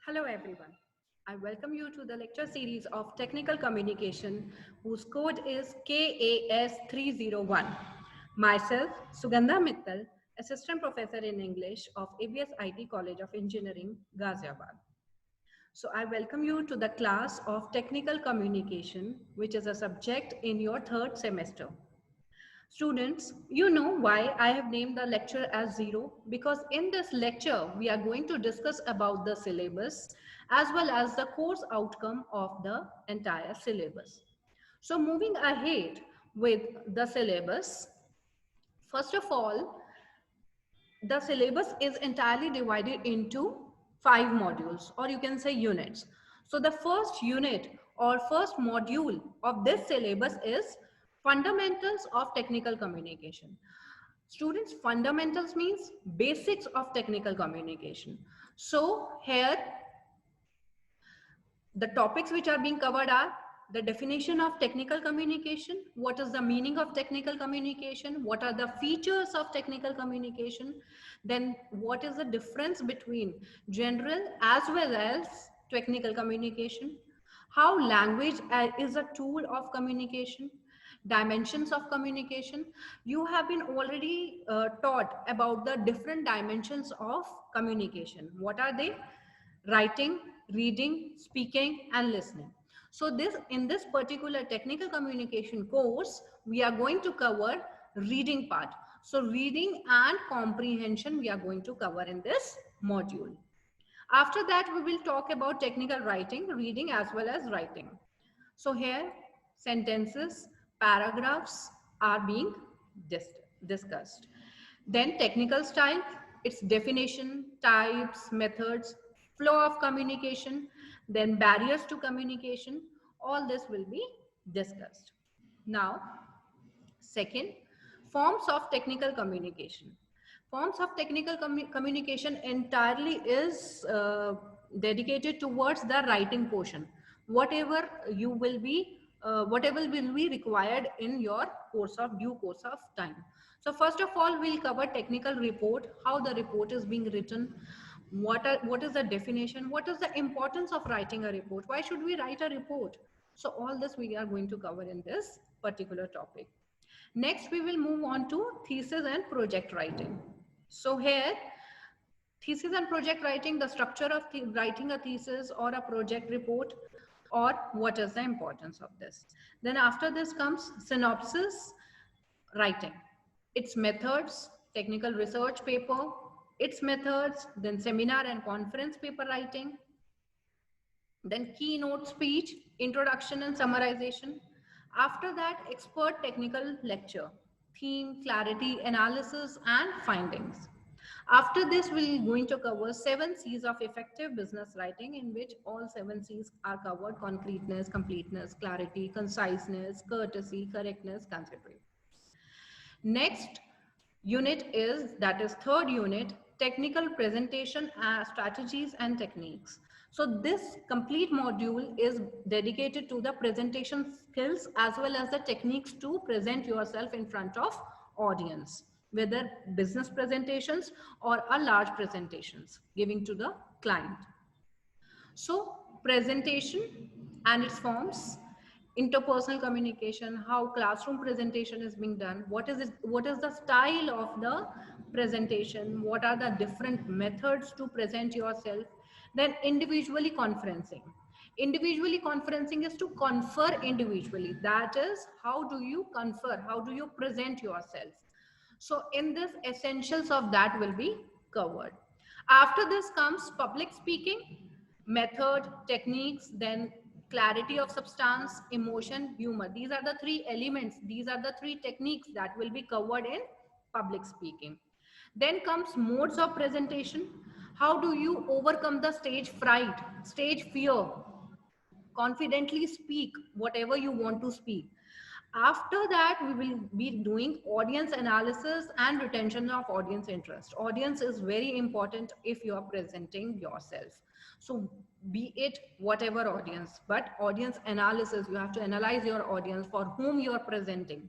Hello everyone. I welcome you to the lecture series of Technical Communication whose code is KAS301. Myself, Sugandha Mittal, Assistant Professor in English of ABS IT College of Engineering, Ghaziabad. So I welcome you to the class of Technical Communication, which is a subject in your third semester. Students, you know why I have named the lecture as zero? Because in this lecture, we are going to discuss about the syllabus as well as the course outcome of the entire syllabus. So moving ahead with the syllabus, first of all, the syllabus is entirely divided into 5 modules, or you can say units. So the first unit or first module of this syllabus is fundamentals of technical communication. Students, fundamentals means basics of technical communication. So here the topics which are being covered are the definition of technical communication, what is the meaning of technical communication, what are the features of technical communication, then what is the difference between general as well as technical communication, how language is a tool of communication, dimensions of communication. You have been already taught about the different dimensions of communication. What are they? Writing, reading, speaking, and listening. So this in this particular technical communication course, we are going to cover reading part. So reading and comprehension we are going to cover in this module. After that, we will talk about technical writing, reading as well as writing. So here, sentences, paragraphs are being discussed. Then technical style, its definition, types, methods, flow of communication, then barriers to communication, all this will be discussed. Now, second, forms of technical communication. Forms of technical communication entirely is dedicated towards the writing portion. Whatever you will be, whatever will be required in your due course of time. So first of all, we'll cover technical report, how the report is being written, what is the definition, what is the importance of writing a report, why should we write a report. So all this we are going to cover in this particular topic. Next, we will move on to thesis and project writing. So here, thesis and project writing, the structure of writing a thesis or a project report, or what is the importance of this. Then after this comes synopsis writing, its methods, technical research paper, its methods, then seminar and conference paper writing, then keynote speech, introduction and summarization. After that, expert technical lecture, theme, clarity, analysis, and findings. After this, we're going to cover 7 C's of effective business writing, in which all 7 C's are covered: concreteness, completeness, clarity, conciseness, courtesy, correctness, considerate. Next unit is, that is third unit, technical presentation strategies and techniques. So this complete module is dedicated to the presentation skills as well as the techniques to present yourself in front of audience, whether business presentations or a large presentations giving to the client. So presentation and its forms, interpersonal communication, how classroom presentation is being done, what is it, what is the style of the presentation, what are the different methods to present yourself. Then individually conferencing. Individually conferencing is to confer individually. That is, how do you confer, how do you present yourself. So in this, essentials of that will be covered. After this comes public speaking, method, techniques, then clarity of substance, emotion, humor. These are the 3 elements. These are the 3 techniques that will be covered in public speaking. Then comes modes of presentation. How do you overcome the stage fright, stage fear, confidently speak whatever you want to speak. After that, we will be doing audience analysis and retention of audience interest. Audience is very important if you are presenting yourself. So be it whatever audience, but audience analysis, you have to analyze your audience for whom you are presenting.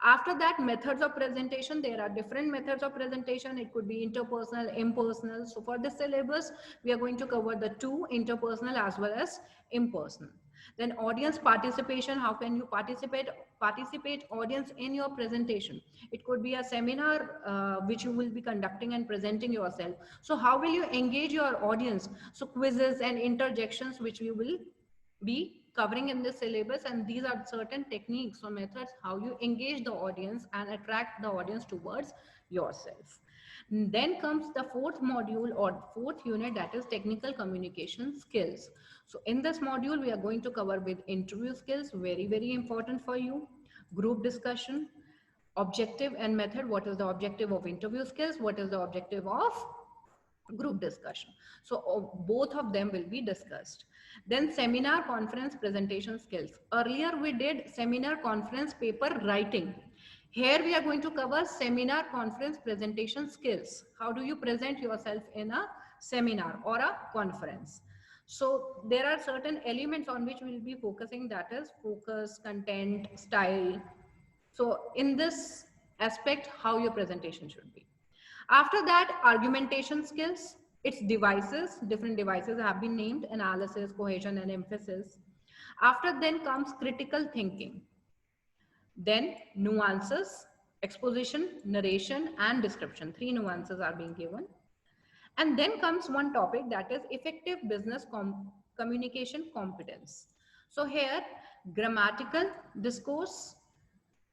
After that, methods of presentation. There are different methods of presentation. It could be interpersonal, impersonal. So for this syllabus, we are going to cover the two, interpersonal as well as impersonal. Then audience participation. How can you participate audience in your presentation? It could be a seminar which you will be conducting and presenting yourself. So how will you engage your audience? So quizzes and interjections which we will be covering in this syllabus, and these are certain techniques or methods how you engage the audience and attract the audience towards yourself. Then comes the fourth module or fourth unit, that is technical communication skills. So in this module we are going to cover with interview skills, very important for you, group discussion, objective and method. What is the objective of interview skills, what is the objective of group discussion? So both of them will be discussed. Then seminar, conference, presentation skills. Earlier we did seminar, conference, paper writing. Here we are going to cover seminar, conference, presentation skills. How do you present yourself in a seminar or a conference? So there are certain elements on which we will be focusing, that is focus, content, style. So in this aspect, how your presentation should be. After that, argumentation skills, its devices, different devices have been named, analysis, cohesion, and emphasis. After then comes critical thinking. Then nuances, exposition, narration, and description. Three nuances are being given. And then comes one topic, that is effective business communication competence. So here, grammatical discourse,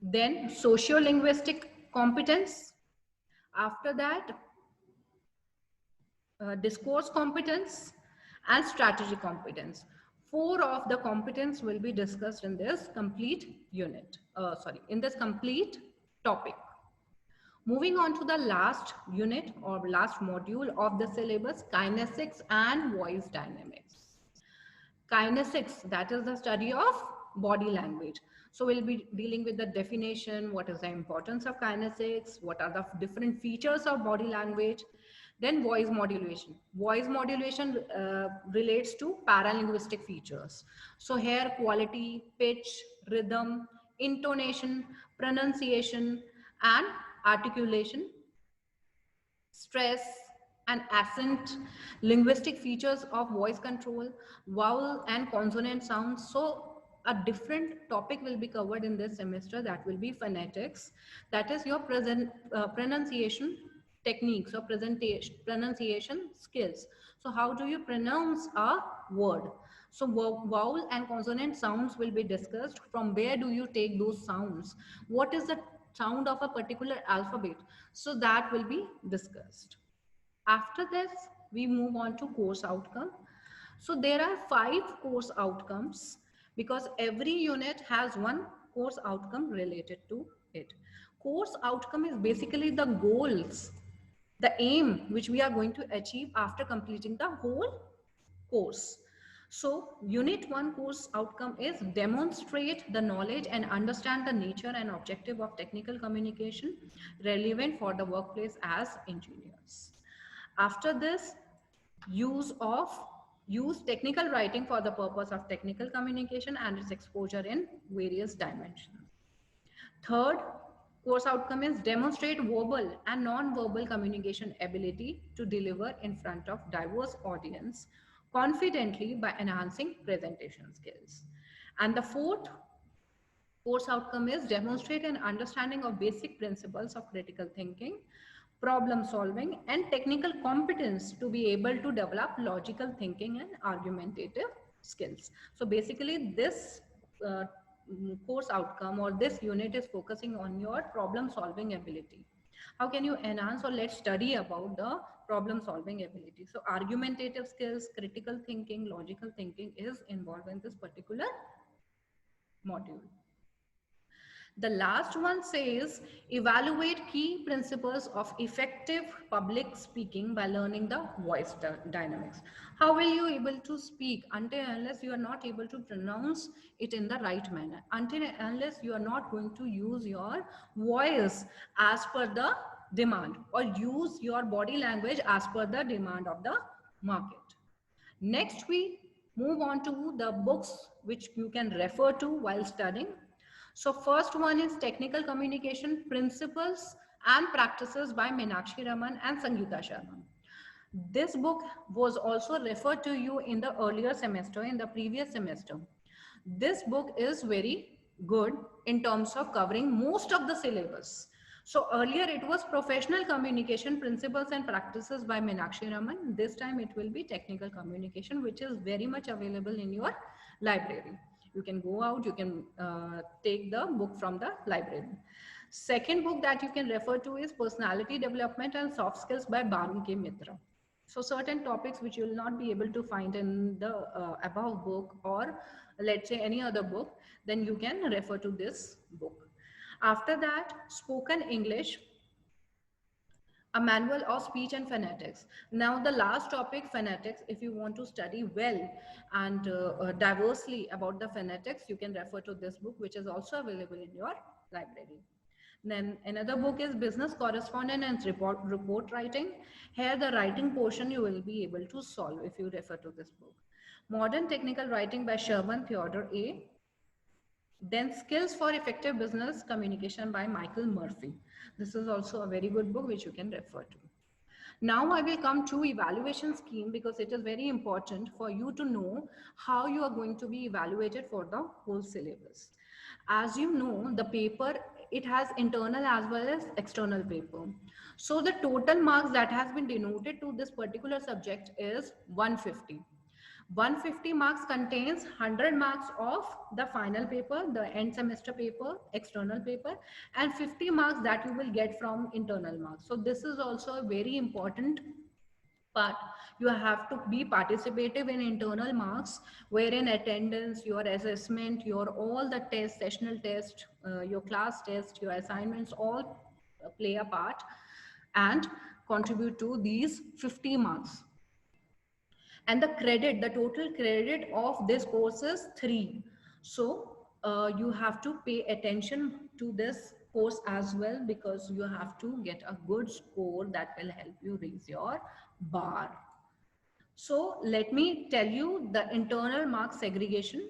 then socio-linguistic competence. After that, discourse competence and strategy competence. Four of the competence will be discussed in this complete unit, in this complete topic. Moving on to the last unit or last module of the syllabus, kinesics and voice dynamics. Kinesics, that is the study of body language. So we'll be dealing with the definition, what is the importance of kinesics, what are the different features of body language. Then voice modulation. Voice modulation relates to paralinguistic features. So here quality, pitch, rhythm, intonation, pronunciation, and articulation, stress and accent, linguistic features of voice control, vowel and consonant sounds. So a different topic will be covered in this semester, that will be phonetics. That is your pronunciation techniques or pronunciation skills. So how do you pronounce a word? So vowel and consonant sounds will be discussed. From where do you take those sounds? What is the sound of a particular alphabet? So that will be discussed. After this, we move on to course outcome. So there are 5 course outcomes because every unit has one course outcome related to it. Course outcome is basically the goals, the aim which we are going to achieve after completing the whole course. So unit 1 course outcome is demonstrate the knowledge and understand the nature and objective of technical communication relevant for the workplace as engineers. After this, use technical writing for the purpose of technical communication and its exposure in various dimensions. Third course outcome is demonstrate verbal and non-verbal communication ability to deliver in front of diverse audience confidently by enhancing presentation skills. And the fourth course outcome is demonstrate an understanding of basic principles of critical thinking, problem solving, and technical competence to be able to develop logical thinking and argumentative skills. So basically this course outcome or this unit is focusing on your problem solving ability. How can you enhance, or let's study about the problem solving ability. So argumentative skills, critical thinking, logical thinking is involved in this particular module. The last one says, evaluate key principles of effective public speaking by learning the voice dynamics. How will you able to speak until unless you are not able to pronounce it in the right manner, until unless you are not going to use your voice as per the demand or use your body language as per the demand of the market. Next, we move on to the books which you can refer to while studying. So first one is Technical Communication Principles and Practices by Meenakshi Raman and Sangeeta Sharma. This book was also referred to you in the earlier semester, in the previous semester. This book is very good in terms of covering most of the syllabus. So earlier it was Professional Communication Principles and Practices by Meenakshi Raman. This time it will be Technical Communication, which is very much available in your library. You can go out, you can take the book from the library. Second book that you can refer to is Personality Development and Soft Skills by Banu K. Mitra. So certain topics which you will not be able to find in the above book, or let's say any other book, then you can refer to this book. After that, Spoken English, a manual of speech and phonetics. Now the last topic, phonetics. If you want to study well and diversely about the phonetics, you can refer to this book, which is also available in your library. Then another book is Business Correspondence and Report Writing. Here the writing portion you will be able to solve if you refer to this book. Modern Technical Writing by Sherman Theodore A. Then Skills for Effective Business Communication by Michael Murphy. This is also a very good book which you can refer to. Now I will come to evaluation scheme, because it is very important for you to know how you are going to be evaluated for the whole syllabus. As you know, the paper, it has internal as well as external paper. So the total marks that has been denoted to this particular subject is 150. 150 marks contains 100 marks of the final paper, the end semester paper, external paper, and 50 marks that you will get from internal marks. So this is also a very important part. You have to be participative in internal marks, wherein attendance, your assessment, your all the tests, sessional test, your class test, your assignments, all play a part and contribute to these 50 marks. And the credit, the total credit of this course is 3. So you have to pay attention to this course as well, because you have to get a good score that will help you raise your bar. So let me tell you the internal mark segregation.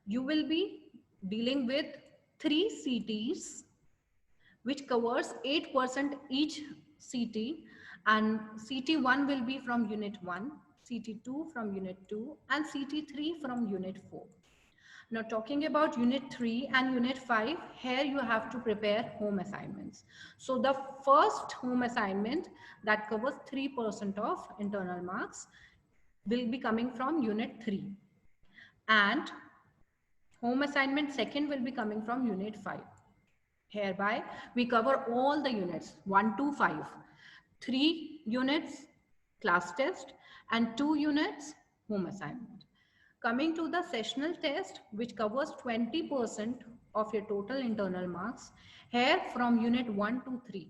You will be dealing with 3 CTs, which covers 8% each CT, and CT1 will be from unit 1, CT2 from unit 2, and CT3 from unit 4. Now talking about unit 3 and unit 5, here you have to prepare home assignments. So the first home assignment that covers 3% of internal marks will be coming from unit 3, and home assignment second will be coming from unit 5. Hereby, we cover all the units 1 to 5, 3 units class test and 2 units home assignment. Coming to the sessional test, which covers 20% of your total internal marks, here from unit 1 to 3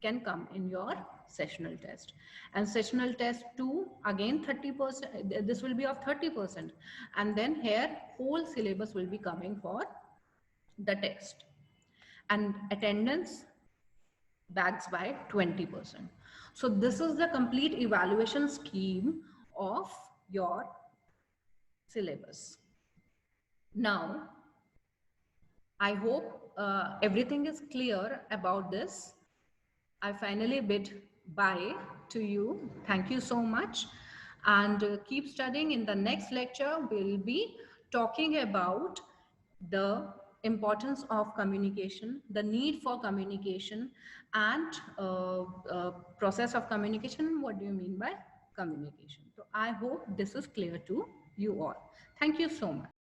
can come in your sessional test. And sessional test 2, again 30%, this will be of 30%. And then here whole syllabus will be coming for the test. And attendance backs by 20%. So this is the complete evaluation scheme of your syllabus. Now, I hope everything is clear about this. I finally bid bye to you. Thank you so much. And keep studying. In the next lecture, we'll be talking about the importance of communication, the need for communication, and process of communication. What do you mean by communication? So I hope this is clear to you all. Thank you so much.